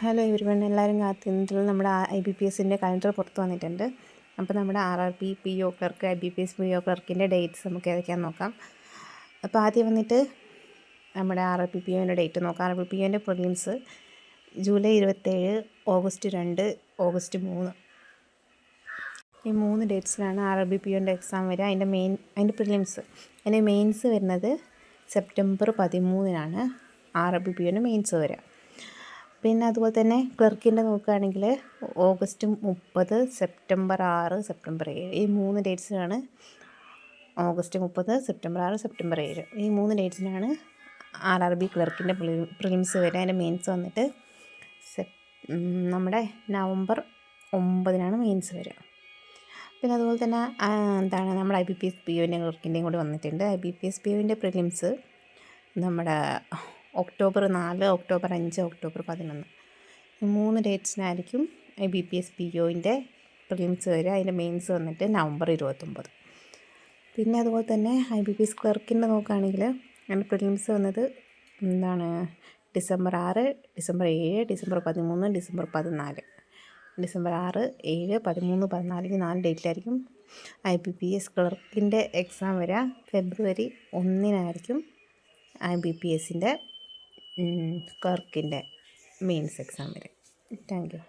Hello everyone, എല്ലാവരും കാത്തിരുന്നിട്ടുള്ള നമ്മുടെ IBPS calendar പുറത്ത് വന്നിട്ടുണ്ട്. അപ്പോൾ നമ്മുടെ RRB PO clerk IBPS PO ക്ലർക്കിൻ്റെ ഡേറ്റ്സ് നമുക്ക് ഏതൊക്കെയാണെന്ന് നോക്കാം. അപ്പോൾ ആദ്യം വന്നിട്ട് നമ്മുടെ RRB POൻ്റെ ഡേറ്റ് നോക്കാം. RRB POൻ്റെ പ്രിലിംസ് ജൂലൈ 27, ഓഗസ്റ്റ് 2, ഓഗസ്റ്റ് 3. ഈ 3 ഡേറ്റ്സിലാണ് RRB POൻ്റെ എക്സാം വരിക. അതിൻ്റെ പ്രിലിംസ്. അതിൻ്റെ മെയിൻസ് വരുന്നത് സെപ്റ്റംബർ 13 RRB POൻ്റെ മെയിൻസ് വരിക. പിന്നെ അതുപോലെ തന്നെ ക്ലർക്കിൻ്റെ നോക്കുകയാണെങ്കിൽ ഓഗസ്റ്റ് 30, സെപ്റ്റംബർ 6, സെപ്റ്റംബർ 7. ഈ 3 ഡേറ്റ്സിനാണ് ഓഗസ്റ്റ് 30, സെപ്റ്റംബർ 6, സെപ്റ്റംബർ 7. ഈ 3 ഡേറ്റ്സിനാണ് RRB ക്ലർക്കിൻ്റെ പ്രിലിംസ് വരിക. അതിൻ്റെ മെയിൻസ് വന്നിട്ട് നമ്മുടെ നവംബർ 9 മെയിൻസ് വരിക. പിന്നെ അതുപോലെ തന്നെ നമ്മുടെ IBPS POൻ്റെ ക്ലർക്കിൻ്റെയും കൂടി വന്നിട്ടുണ്ട്. IBPS POൻ്റെ പ്രിലിംസ് നമ്മുടെ ഒക്ടോബർ 4, ഒക്ടോബർ 5, ഒക്ടോബർ 11. ഈ 3 ഡേറ്റ്സിനായിരിക്കും IBPS POൻ്റെ പ്രിലിംസ് വരിക. അതിൻ്റെ മെയിൻസ് വന്നിട്ട് നവംബർ 29. പിന്നെ അതുപോലെ തന്നെ IBPS ക്ലർക്കിൻ്റെ നോക്കുകയാണെങ്കിൽ അതിൻ്റെ പ്രിലിംസ് വന്നത് December 6, December 7, December 13, December 14. December 6, 7, 13, 14 ഈ 4 ഡേറ്റിലായിരിക്കും IBPS ക്ലർക്കിൻ്റെ എക്സാം വരിക. ഫെബ്രുവരി 1 IBPSൻ്റെ ക്ലർക്കിൻ്റെ മെയിൻസ് എക്സാം വരെ. Thank you.